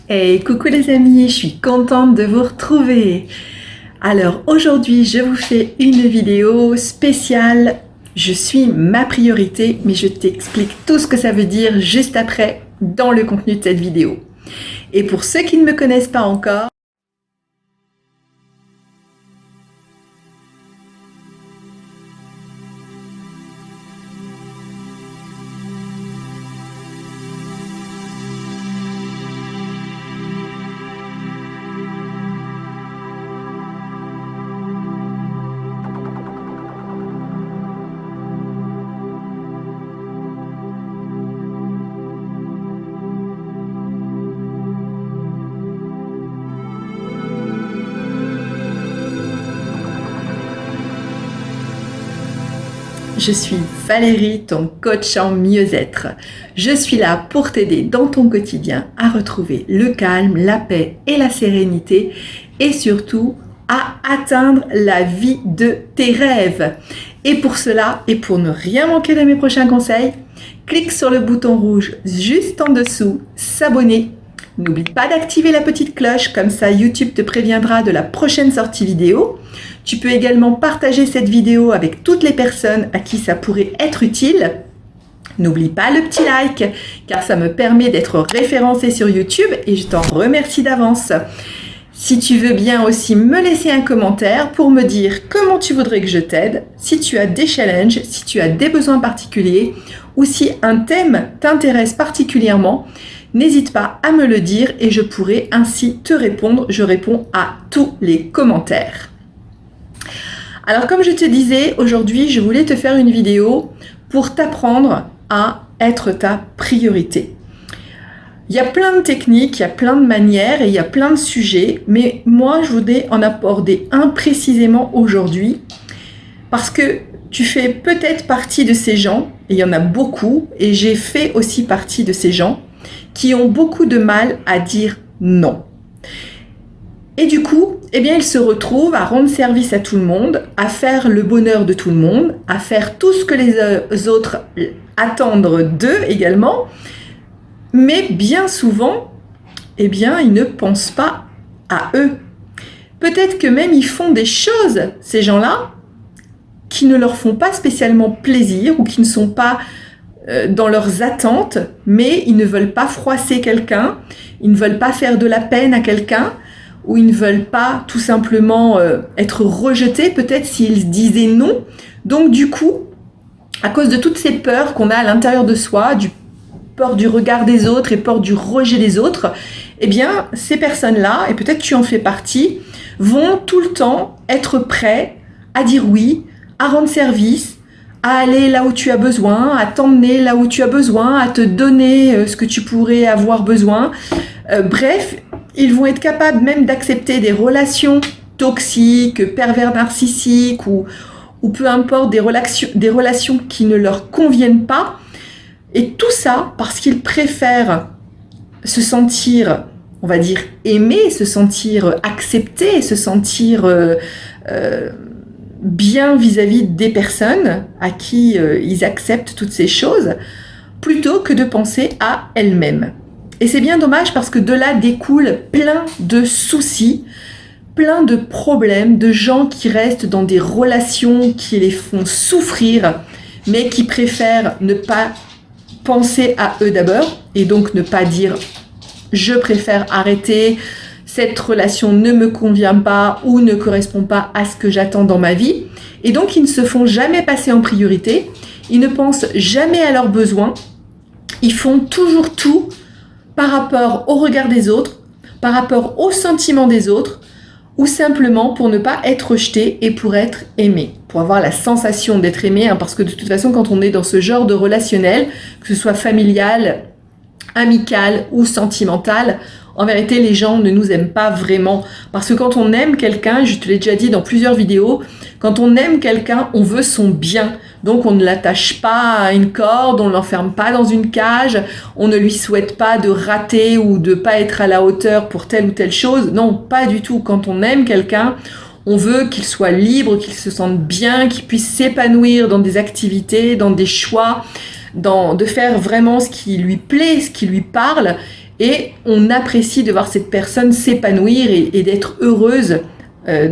Hey, coucou les amis, je suis contente de vous retrouver. Alors aujourd'hui, je vous fais une vidéo spéciale. Je suis ma priorité, mais je t'explique tout ce que ça veut dire juste après dans le contenu de cette vidéo. Et pour ceux qui ne me connaissent pas encore, je suis Valérie, ton coach en mieux-être. Je suis là pour t'aider dans ton quotidien à retrouver le calme, la paix et la sérénité et surtout à atteindre la vie de tes rêves. Et pour cela, et pour ne rien manquer de mes prochains conseils, clique sur le bouton rouge juste en dessous, s'abonner. N'oublie pas d'activer la petite cloche, comme ça YouTube te préviendra de la prochaine sortie vidéo. Tu peux également partager cette vidéo avec toutes les personnes à qui ça pourrait être utile. N'oublie pas le petit like, car ça me permet d'être référencé sur YouTube et je t'en remercie d'avance. Si tu veux bien aussi me laisser un commentaire pour me dire comment tu voudrais que je t'aide, si tu as des challenges, si tu as des besoins particuliers ou si un thème t'intéresse particulièrement, n'hésite pas à me le dire et je pourrai ainsi te répondre. Je réponds à tous les commentaires. Alors comme je te disais, aujourd'hui je voulais te faire une vidéo pour t'apprendre à être ta priorité. Il y a plein de techniques, il y a plein de manières et il y a plein de sujets, mais moi je voudrais en aborder un précisément aujourd'hui parce que tu fais peut-être partie de ces gens, et il y en a beaucoup, et j'ai fait aussi partie de ces gens qui ont beaucoup de mal à dire non. Et du coup, eh bien, ils se retrouvent à rendre service à tout le monde, à faire le bonheur de tout le monde, à faire tout ce que les autres attendent d'eux également. Mais bien souvent, eh bien, ils ne pensent pas à eux. Peut-être que même ils font des choses, ces gens-là, qui ne leur font pas spécialement plaisir ou qui ne sont pas dans leurs attentes, mais ils ne veulent pas froisser quelqu'un, ils ne veulent pas faire de la peine à quelqu'un, ou ils ne veulent pas tout simplement être rejetés, peut-être s'ils disaient non. Donc du coup, à cause de toutes ces peurs qu'on a à l'intérieur de soi, peur du regard des autres et peur du rejet des autres, eh bien, ces personnes-là, et peut-être tu en fais partie, vont tout le temps être prêts à dire oui, à rendre service, à aller là où tu as besoin, à t'emmener là où tu as besoin, à te donner ce que tu pourrais avoir besoin. Bref, ils vont être capables même d'accepter des relations toxiques, pervers narcissiques ou peu importe, des relations qui ne leur conviennent pas. Et tout ça parce qu'ils préfèrent se sentir, on va dire, aimés, se sentir acceptés, se sentir bien vis-à-vis des personnes à qui ils acceptent toutes ces choses, plutôt que de penser à elles-mêmes. Et c'est bien dommage parce que de là découle plein de soucis, plein de problèmes, de gens qui restent dans des relations qui les font souffrir, mais qui préfèrent ne pas penser à eux d'abord et donc ne pas dire « je préfère arrêter, cette relation ne me convient pas ou ne correspond pas à ce que j'attends dans ma vie ». Et donc ils ne se font jamais passer en priorité, ils ne pensent jamais à leurs besoins, ils font toujours tout par rapport au regard des autres, par rapport aux sentiments des autres, ou simplement pour ne pas être rejeté et pour être aimé, pour avoir la sensation d'être aimé, parce que de toute façon, quand on est dans ce genre de relationnel, que ce soit familial, amical ou sentimental, en vérité, les gens ne nous aiment pas vraiment. Parce que quand on aime quelqu'un, je te l'ai déjà dit dans plusieurs vidéos, quand on aime quelqu'un, on veut son bien. Donc on ne l'attache pas à une corde, on ne l'enferme pas dans une cage, on ne lui souhaite pas de rater ou de pas être à la hauteur pour telle ou telle chose. Non, pas du tout. Quand on aime quelqu'un, on veut qu'il soit libre, qu'il se sente bien, qu'il puisse s'épanouir dans des activités, dans des choix, de faire vraiment ce qui lui plaît, ce qui lui parle. et on apprécie de voir cette personne s'épanouir et d'être heureuse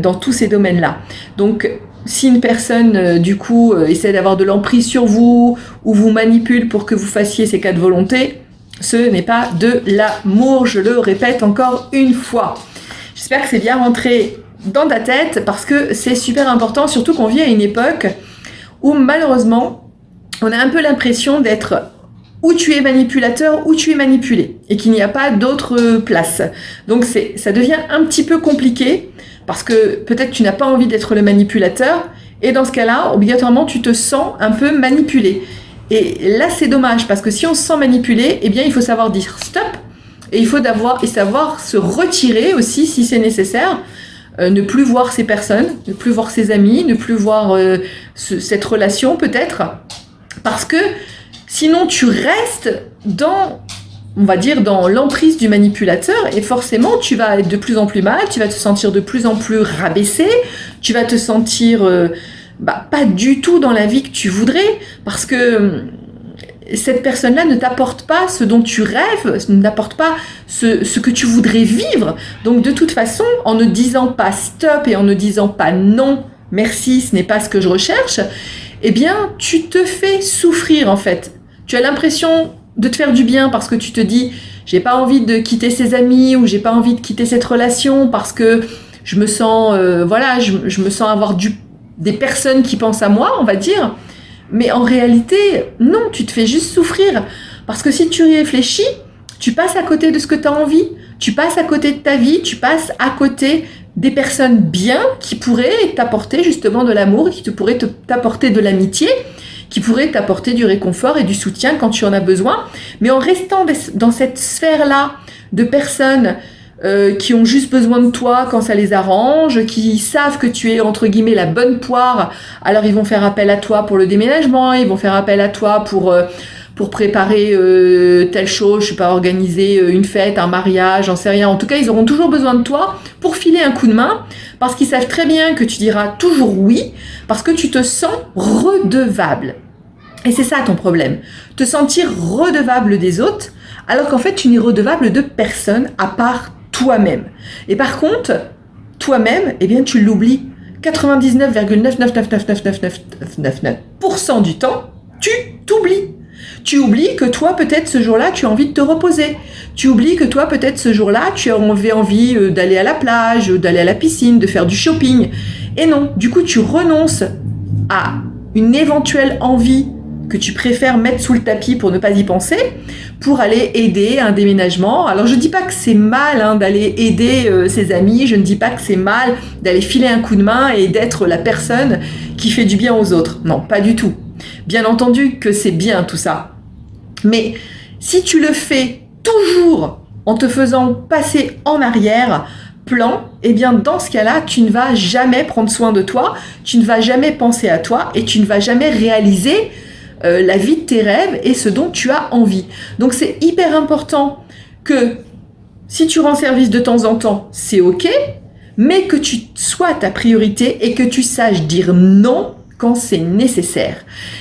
dans tous ces domaines-là. Donc, si une personne, du coup, essaie d'avoir de l'emprise sur vous ou vous manipule pour que vous fassiez ses cas de volonté, ce n'est pas de l'amour, je le répète encore une fois. J'espère que c'est bien rentré dans ta tête parce que c'est super important, surtout qu'on vit à une époque où malheureusement, on a un peu l'impression d'être ou tu es manipulateur ou tu es manipulé et qu'il n'y a pas d'autre place. Donc ça devient un petit peu compliqué parce que peut-être tu n'as pas envie d'être le manipulateur et dans ce cas-là, obligatoirement, tu te sens un peu manipulé. Et là, c'est dommage parce que si on se sent manipulé, eh bien, il faut savoir dire stop et il faut savoir se retirer aussi si c'est nécessaire, ne plus voir ces personnes, ne plus voir ses amis, ne plus voir cette relation peut-être parce que sinon, tu restes dans, on va dire, dans l'emprise du manipulateur et forcément, tu vas être de plus en plus mal, tu vas te sentir de plus en plus rabaissé, tu vas te sentir pas du tout dans la vie que tu voudrais parce que cette personne-là ne t'apporte pas ce dont tu rêves, ne t'apporte pas ce que tu voudrais vivre. Donc, de toute façon, en ne disant pas stop et en ne disant pas non, merci, ce n'est pas ce que je recherche, eh bien, tu te fais souffrir en fait. Tu as l'impression de te faire du bien parce que tu te dis j'ai pas envie de quitter ces amis ou j'ai pas envie de quitter cette relation parce que je me sens je me sens avoir des personnes qui pensent à moi, on va dire. Mais en réalité, non, tu te fais juste souffrir parce que si tu y réfléchis, tu passes à côté de ce que tu as envie, tu passes à côté de ta vie, tu passes à côté des personnes bien qui pourraient t'apporter justement de l'amour, qui pourraient t'apporter de l'amitié, qui pourraient t'apporter du réconfort et du soutien quand tu en as besoin. Mais en restant dans cette sphère-là de personnes qui ont juste besoin de toi quand ça les arrange, qui savent que tu es entre guillemets la bonne poire, alors ils vont faire appel à toi pour le déménagement, ils vont faire appel à toi pour préparer telle chose, je sais pas, organiser une fête, un mariage, j'en sais rien. En tout cas, ils auront toujours besoin de toi pour filer un coup de main parce qu'ils savent très bien que tu diras toujours oui parce que tu te sens redevable. Et c'est ça ton problème, te sentir redevable des autres alors qu'en fait, tu n'es redevable de personne à part toi-même. Et par contre, toi-même, eh bien, tu l'oublies. 99,9999999% du temps, tu t'oublies. Tu oublies que toi, peut-être ce jour-là, tu as envie de te reposer. Tu oublies que toi, peut-être ce jour-là, tu as envie d'aller à la plage, d'aller à la piscine, de faire du shopping. Et non, du coup, tu renonces à une éventuelle envie que tu préfères mettre sous le tapis pour ne pas y penser, pour aller aider un déménagement. Alors, je ne dis pas que c'est mal d'aller aider ses amis, je ne dis pas que c'est mal d'aller filer un coup de main et d'être la personne qui fait du bien aux autres. Non, pas du tout. Bien entendu que c'est bien tout ça. Mais si tu le fais toujours en te faisant passer en arrière-plan, eh bien dans ce cas-là, tu ne vas jamais prendre soin de toi, tu ne vas jamais penser à toi et tu ne vas jamais réaliser la vie de tes rêves et ce dont tu as envie. Donc c'est hyper important que si tu rends service de temps en temps, c'est ok, mais que tu sois ta priorité et que tu saches dire non quand c'est nécessaire.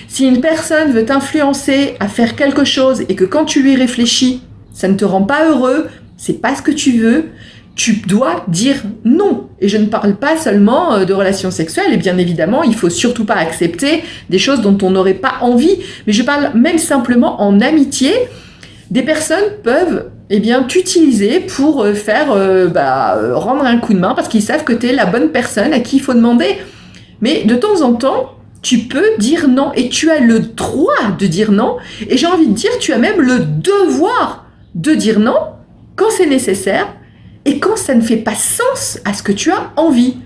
Si une personne veut t'influencer à faire quelque chose et que quand tu lui réfléchis, ça ne te rend pas heureux, c'est pas ce que tu veux, tu dois dire non. Et je ne parle pas seulement de relations sexuelles, et bien évidemment, il faut surtout pas accepter des choses dont on n'aurait pas envie, mais je parle même simplement en amitié. Des personnes peuvent t'utiliser pour rendre un coup de main parce qu'ils savent que tu es la bonne personne à qui il faut demander. Mais de temps en temps, tu peux dire non et tu as le droit de dire non. Et j'ai envie de dire, tu as même le devoir de dire non quand c'est nécessaire et quand ça ne fait pas sens à ce que tu as envie.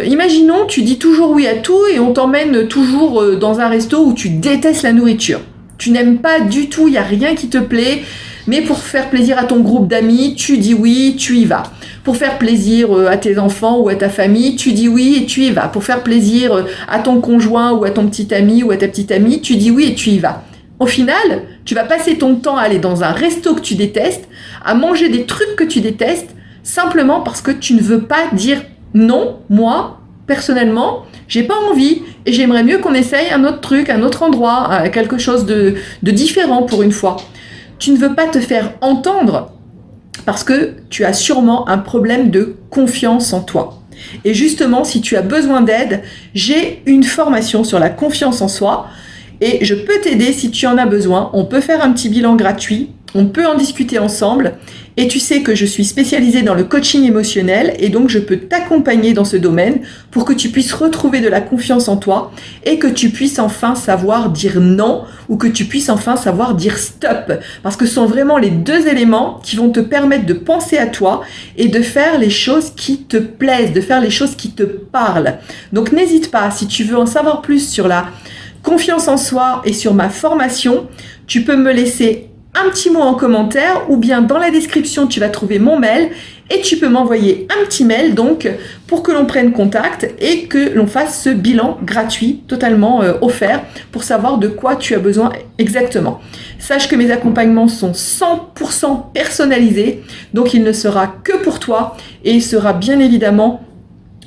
Imaginons, tu dis toujours oui à tout et on t'emmène toujours dans un resto où tu détestes la nourriture. Tu n'aimes pas du tout, il n'y a rien qui te plaît, mais pour faire plaisir à ton groupe d'amis, tu dis oui, tu y vas. Pour faire plaisir à tes enfants ou à ta famille, tu dis oui et tu y vas. Pour faire plaisir à ton conjoint ou à ton petit ami ou à ta petite amie, tu dis oui et tu y vas. Au final, tu vas passer ton temps à aller dans un resto que tu détestes, à manger des trucs que tu détestes, simplement parce que tu ne veux pas dire non, moi, personnellement, j'ai pas envie et j'aimerais mieux qu'on essaye un autre truc, un autre endroit, quelque chose de différent pour une fois. Tu ne veux pas te faire entendre parce que tu as sûrement un problème de confiance en toi. Et justement, si tu as besoin d'aide, j'ai une formation sur la confiance en soi et je peux t'aider si tu en as besoin. On peut faire un petit bilan gratuit, on peut en discuter ensemble et tu sais que je suis spécialisée dans le coaching émotionnel et donc je peux t'accompagner dans ce domaine pour que tu puisses retrouver de la confiance en toi et que tu puisses enfin savoir dire non ou que tu puisses enfin savoir dire stop, parce que ce sont vraiment les deux éléments qui vont te permettre de penser à toi et de faire les choses qui te plaisent, de faire les choses qui te parlent. Donc n'hésite pas, si tu veux en savoir plus sur la confiance en soi et sur ma formation, tu peux me laisser un petit mot en commentaire ou bien dans la description tu vas trouver mon mail et tu peux m'envoyer un petit mail donc pour que l'on prenne contact et que l'on fasse ce bilan gratuit totalement offert pour savoir de quoi tu as besoin exactement. Sache que mes accompagnements sont 100% personnalisés, donc il ne sera que pour toi et il sera bien évidemment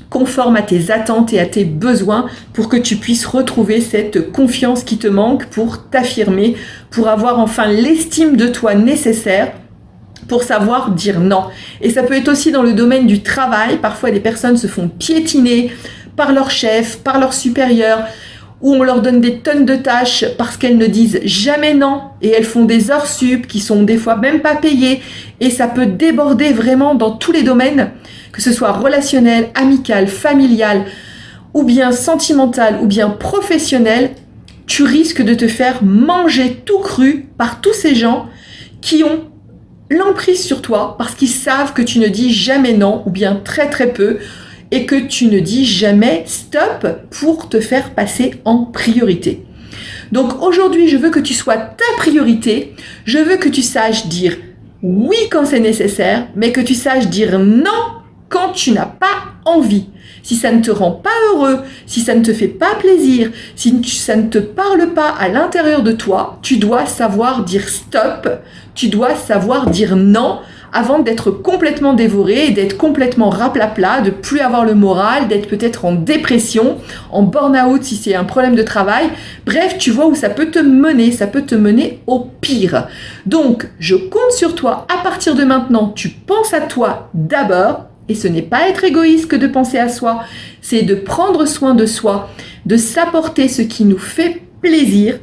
conforme à tes attentes et à tes besoins pour que tu puisses retrouver cette confiance qui te manque pour t'affirmer, pour avoir enfin l'estime de toi nécessaire pour savoir dire non. Et ça peut être aussi dans le domaine du travail. Parfois, des personnes se font piétiner par leur chef, par leur supérieur, où on leur donne des tonnes de tâches parce qu'elles ne disent jamais non et elles font des heures sup qui sont des fois même pas payées et ça peut déborder vraiment dans tous les domaines, que ce soit relationnel, amical, familial ou bien sentimental ou bien professionnel. Tu risques de te faire manger tout cru par tous ces gens qui ont l'emprise sur toi parce qu'ils savent que tu ne dis jamais non ou bien très très peu et que tu ne dis jamais stop pour te faire passer en priorité. Donc aujourd'hui, je veux que tu sois ta priorité, je veux que tu saches dire oui quand c'est nécessaire, mais que tu saches dire non quand tu n'as pas envie. Si ça ne te rend pas heureux, si ça ne te fait pas plaisir, si ça ne te parle pas à l'intérieur de toi, tu dois savoir dire stop, tu dois savoir dire non avant d'être complètement dévoré et d'être complètement raplapla, de plus avoir le moral, d'être peut-être en dépression, en burn-out si c'est un problème de travail. Bref, tu vois où ça peut te mener au pire. Donc, je compte sur toi à partir de maintenant, tu penses à toi d'abord. Et ce n'est pas être égoïste que de penser à soi, c'est de prendre soin de soi, de s'apporter ce qui nous fait plaisir.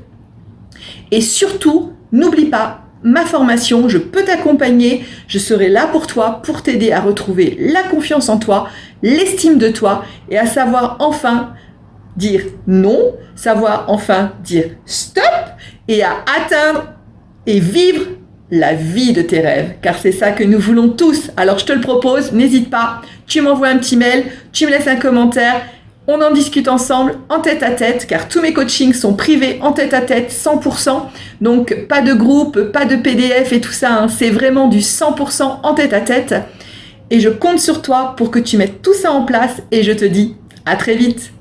Et surtout, n'oublie pas, ma formation, je peux t'accompagner, je serai là pour toi, pour t'aider à retrouver la confiance en toi, l'estime de toi et à savoir enfin dire non, savoir enfin dire stop et à atteindre et vivre la vie de tes rêves, car c'est ça que nous voulons tous. Alors je te le propose, n'hésite pas, tu m'envoies un petit mail, tu me laisses un commentaire, on en discute ensemble en tête à tête, car tous mes coachings sont privés en tête à tête 100%, donc pas de groupe, pas de PDF et tout ça, hein. C'est vraiment du 100% en tête à tête et je compte sur toi pour que tu mettes tout ça en place et je te dis à très vite.